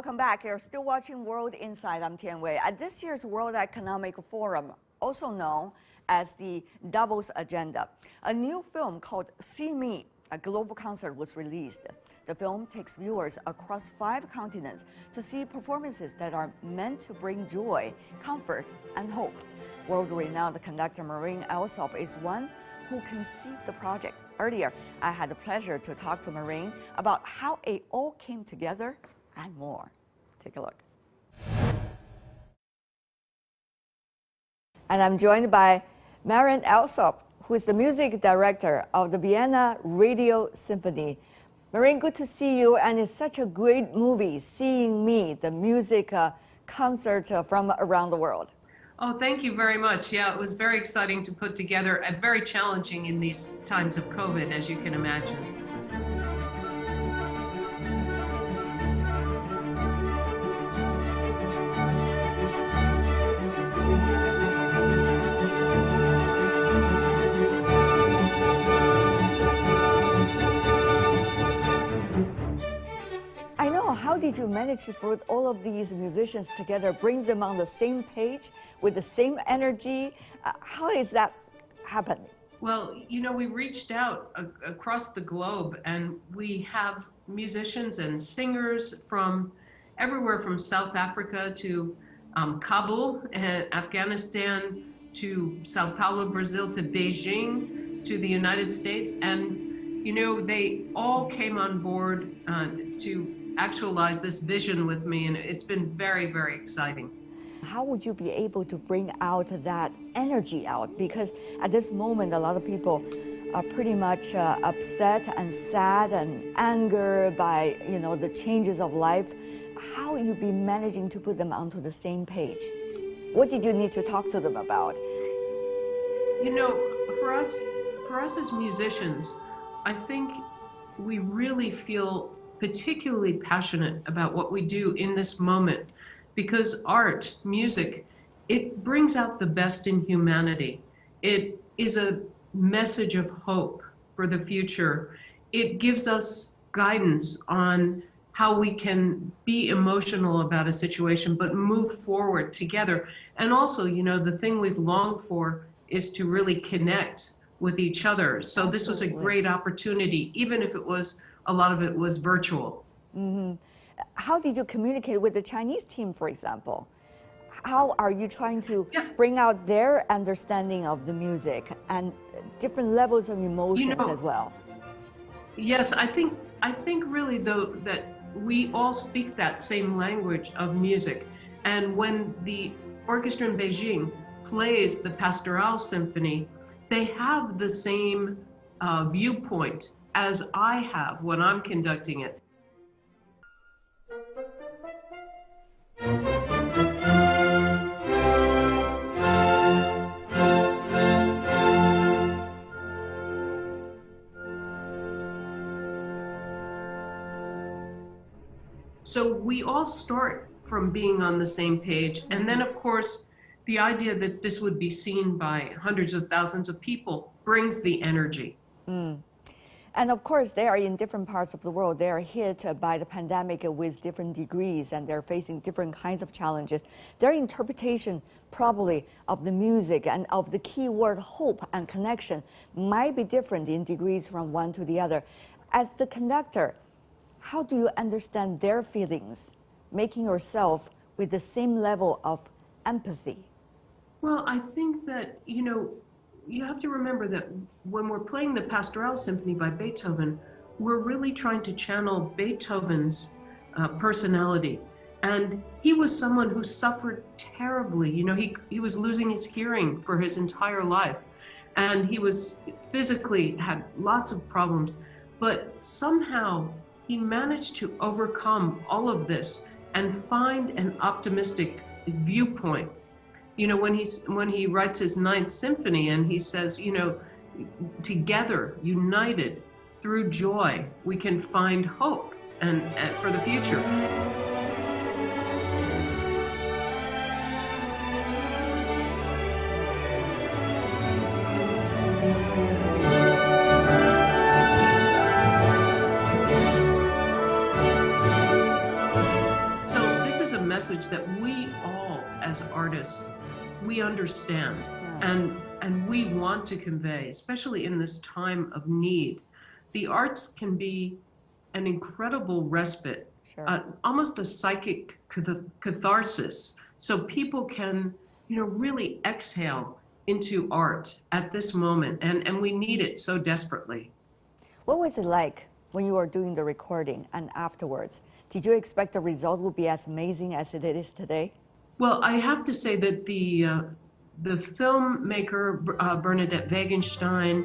Welcome back. You're still watching World Insight. I'm Tian Wei. At this year's World Economic Forum, also known as the Davos Agenda, a new film called See Me, a global concert, was released. The film takes viewers across 5 continents to see performances that are meant to bring joy, comfort, and hope. World-renowned conductor Marin Alsop is one who conceived the project. Earlier, I had the pleasure to talk to Marin about how it all came together and more. Take a look. And I'm joined by Marin Alsop, who is the music director of the Vienna Radio Symphony. Marin, good to see you, and it's such a great movie, Seeing Me, the music concert from around the world. Oh, thank you very much. Yeah, it was very exciting to put together and very challenging in these times of COVID, as you can imagine. How did you manage to put all of these musicians together, bring them on the same page with the same energy? How is that happening? Well, you know, we reached out across the globe, and we have musicians and singers from everywhere from South Africa to Kabul and Afghanistan to Sao Paulo, Brazil, to Beijing, to the United States. And, you know, they all came on board to actualize this vision with me, and it's been very, very exciting. How would you be able to bring out that energy out? Because at this moment, a lot of people are pretty much upset and sad and angered by, you know, the changes of life. How will you be managing to put them onto the same page? What did you need to talk to them about? You know, for us as musicians, I think we really feel particularly passionate about what we do in this moment, because art, music, it brings out the best in humanity. It is a message of hope for the future. It gives us guidance on how we can be emotional about a situation, but move forward together. And also, you know, the thing we've longed for is to really connect with each other. So Absolutely. This was a great opportunity, even if it was a lot of it was virtual. Mm-hmm. How did you communicate with the Chinese team, for example? How are you trying to bring out their understanding of the music and different levels of emotions as well? Yes, I think really though that we all speak that same language of music. And when the orchestra in Beijing plays the Pastoral Symphony, they have the same viewpoint as I have when I'm conducting it. So we all start from being on the same page. And then, of course, the idea that this would be seen by hundreds of thousands of people brings the energy. And of course, they are in different parts of the world. They are hit by the pandemic with different degrees, and they're facing different kinds of challenges. Their interpretation probably of the music and of the key word hope and connection might be different in degrees from one to the other. As the conductor, how do you understand their feelings, making yourself with the same level of empathy? Well, I think that, you know, you have to remember that when we're playing the Pastoral Symphony by Beethoven, we're really trying to channel Beethoven's personality. And he was someone who suffered terribly. You know, he was losing his hearing for his entire life. And he was physically had lots of problems. But somehow he managed to overcome all of this and find an optimistic viewpoint. You know, when he writes his 9th symphony and he says, you know, together, united through joy, we can find hope and for the future. So message that we all as artists, we understand and we want to convey, especially in this time of need. The arts can be an incredible respite, almost a psychic catharsis, so people can, really exhale into art at this moment, and we need it so desperately. What was it like when you were doing the recording and afterwards? Did you expect the result would be as amazing as it is today? Well, I have to say that the filmmaker Bernadette Wagenstein,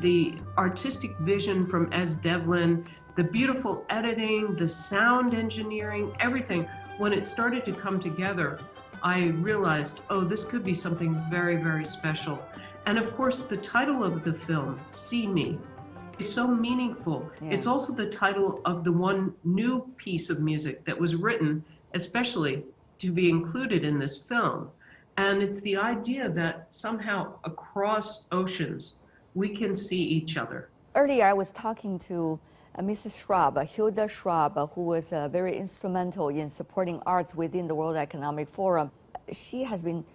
the artistic vision from S. Devlin, the beautiful editing, the sound engineering, everything, when it started to come together, I realized, oh, this could be something very, very special. And of course, the title of the film, See Me, is so meaningful. Yeah. It's also the title of the one new piece of music that was written especially to be included in this film. And it's the idea that somehow across oceans, we can see each other. Earlier, I was talking to Mrs. Schrab, Hilda Schrab, who was very instrumental in supporting arts within the World Economic Forum. She has been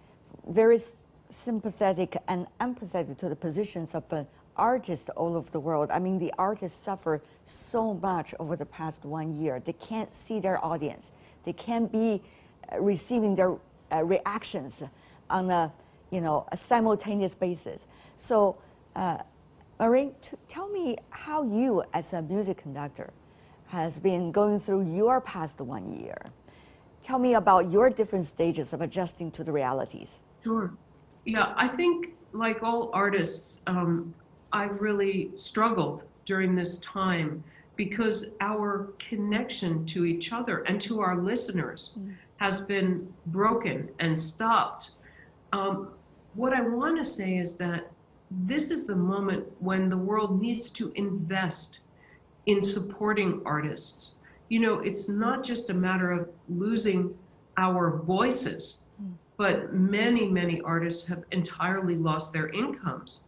very sympathetic and empathetic to the positions of artists all over the world. I mean, the artists suffer so much over the past 1 year. They can't see their audience. They can't be receiving their reactions on a simultaneous basis. So, Marin, tell me how you, as a music conductor, has been going through your past 1 year. Tell me about your different stages of adjusting to the realities. Sure. Yeah, I think like all artists, I've really struggled during this time because our connection to each other and to our listeners has been broken and stopped. What I want to say is that this is the moment when the world needs to invest in supporting artists. It's not just a matter of losing our voices, but many, many artists have entirely lost their incomes.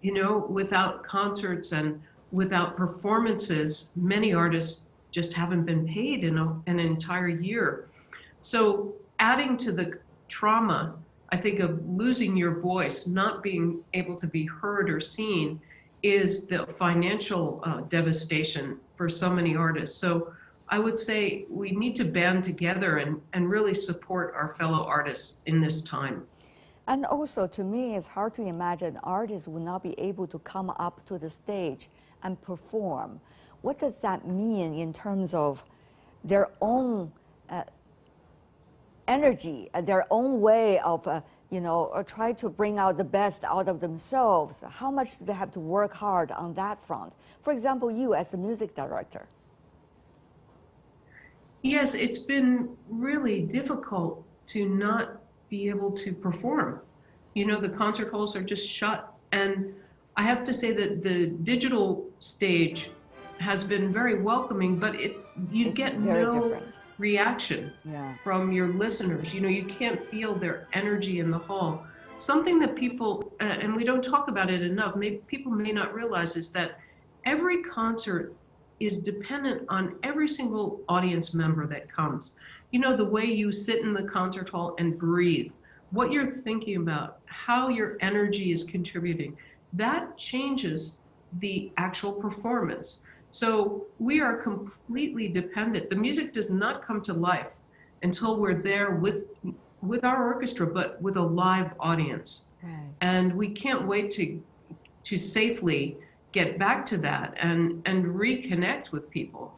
Without concerts and without performances, many artists just haven't been paid in an entire year. So adding to the trauma, I think, of losing your voice, not being able to be heard or seen, is the financial devastation for so many artists. So I would say we need to band together and really support our fellow artists in this time. And also, to me, it's hard to imagine artists will not be able to come up to the stage and perform. What does that mean in terms of their own energy, their own way of, or try to bring out the best out of themselves? How much do they have to work hard on that front? For example, you as the music director. Yes, it's been really difficult to not be able to perform. The concert halls are just shut. And I have to say that the digital stage has been very welcoming, but you get no reaction from your listeners. You can't feel their energy in the hall. Something that people, and we don't talk about it enough, people may not realize, is that every concert is dependent on every single audience member that comes. The way you sit in the concert hall and breathe, what you're thinking about, how your energy is contributing, that changes the actual performance. So we are completely dependent. The music does not come to life until we're there with our orchestra, but with a live audience. Right. And we can't wait to safely get back to that and reconnect with people.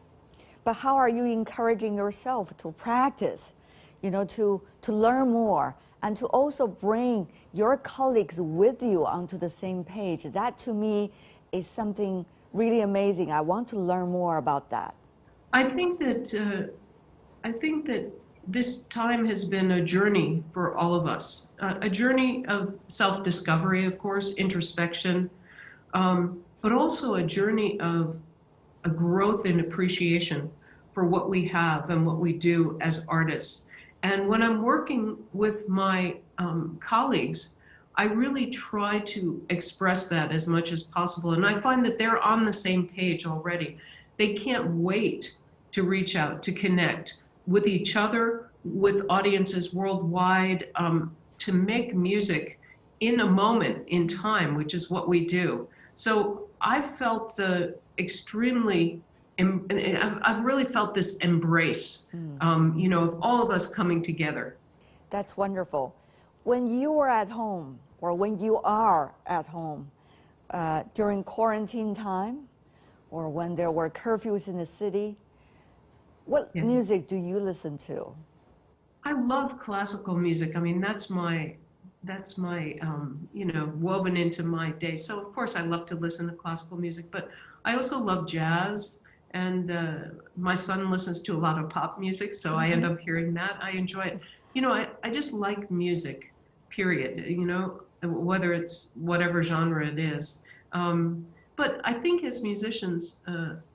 But how are you encouraging yourself to practice, to learn more, and to also bring your colleagues with you onto the same page? That, to me, is something really amazing. I want to learn more about that. I think that this time has been a journey for all of us, a journey of self-discovery, of course, introspection, but also a journey of a growth in appreciation for what we have and what we do as artists. And when I'm working with my colleagues, I really try to express that as much as possible. And I find that they're on the same page already. They can't wait to reach out, to connect, with each other, with audiences worldwide, to make music in a moment in time, which is what we do. So I felt extremely, I've really felt this embrace, of all of us coming together. That's wonderful. When you are at home, or when you are at home, during quarantine time, or when there were curfews in the city, what Yes. music do you listen to? I love classical music. I mean, that's my, woven into my day. So of course I love to listen to classical music, but I also love jazz. And my son listens to a lot of pop music, so I end up hearing that. I enjoy it. I just like music, period, whether it's whatever genre it is. But I think as musicians,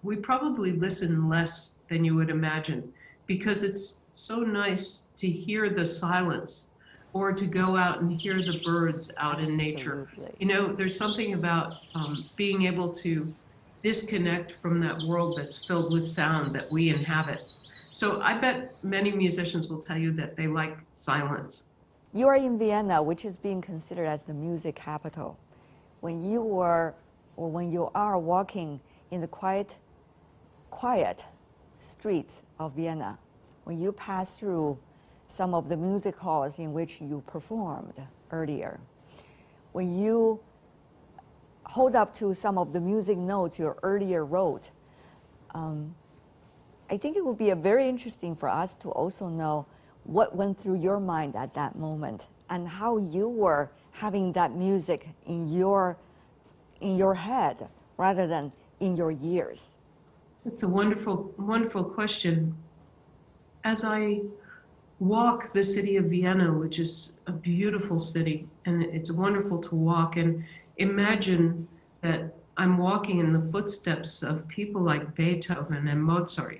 we probably listen less than you would imagine, because it's so nice to hear the silence, or to go out and hear the birds out in nature. Absolutely. There's something about being able to disconnect from that world that's filled with sound that we inhabit. So I bet many musicians will tell you that they like silence. You are in Vienna, which is being considered as the music capital. When you are walking in the quiet streets of Vienna, when you pass through some of the music halls in which you performed earlier, when you hold up to some of the music notes you earlier wrote, I think it would be very interesting for us to also know what went through your mind at that moment, and how you were having that music in your head rather than in your ears. It's a wonderful, wonderful question. As I walk the city of Vienna, which is a beautiful city, and it's wonderful to walk and imagine that I'm walking in the footsteps of people like Beethoven and Mozart,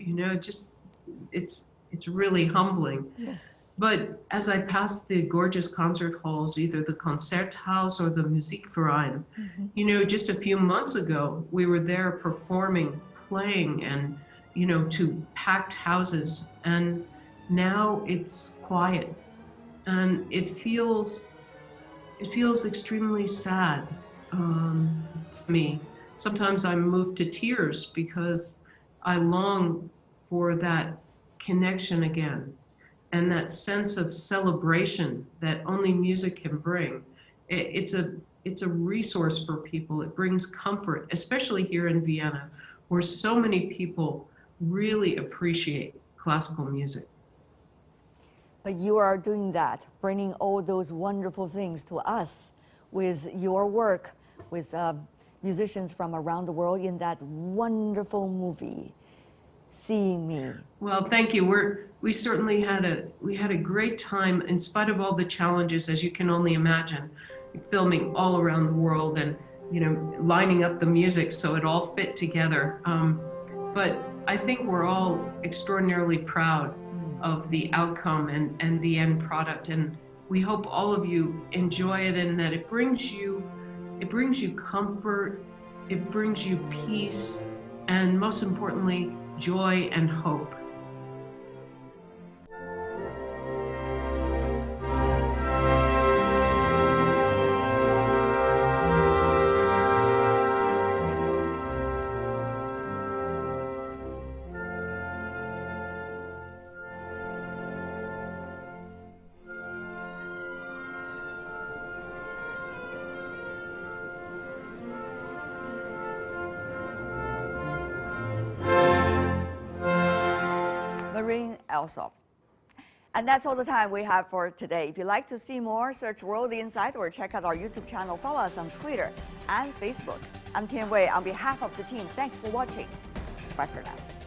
it's really humbling. Yes. But as I pass the gorgeous concert halls, either the Concerthaus or the Musikverein, just a few months ago, we were there performing, playing, and, to packed houses. And now it's quiet, and it feels extremely sad to me. Sometimes I'm moved to tears because I long for that connection again, and that sense of celebration that only music can bring. It's a resource for people. It brings comfort, especially here in Vienna, where so many people really appreciate classical music. But you are doing that, bringing all those wonderful things to us with your work with musicians from around the world in that wonderful movie, Seeing Me. Well, thank you. We certainly had a great time in spite of all the challenges, as you can only imagine, filming all around the world and lining up the music so it all fit together. But I think we're all extraordinarily proud of the outcome and the end product, and we hope all of you enjoy it, and that it brings you comfort, it brings you peace, and most importantly, joy and hope. Marine Elsov. And that's all the time we have for today. If you'd like to see more, search World Insight or check out our YouTube channel. Follow us on Twitter and Facebook. I'm Tian Wei. On behalf of the team, thanks for watching. Bye for now.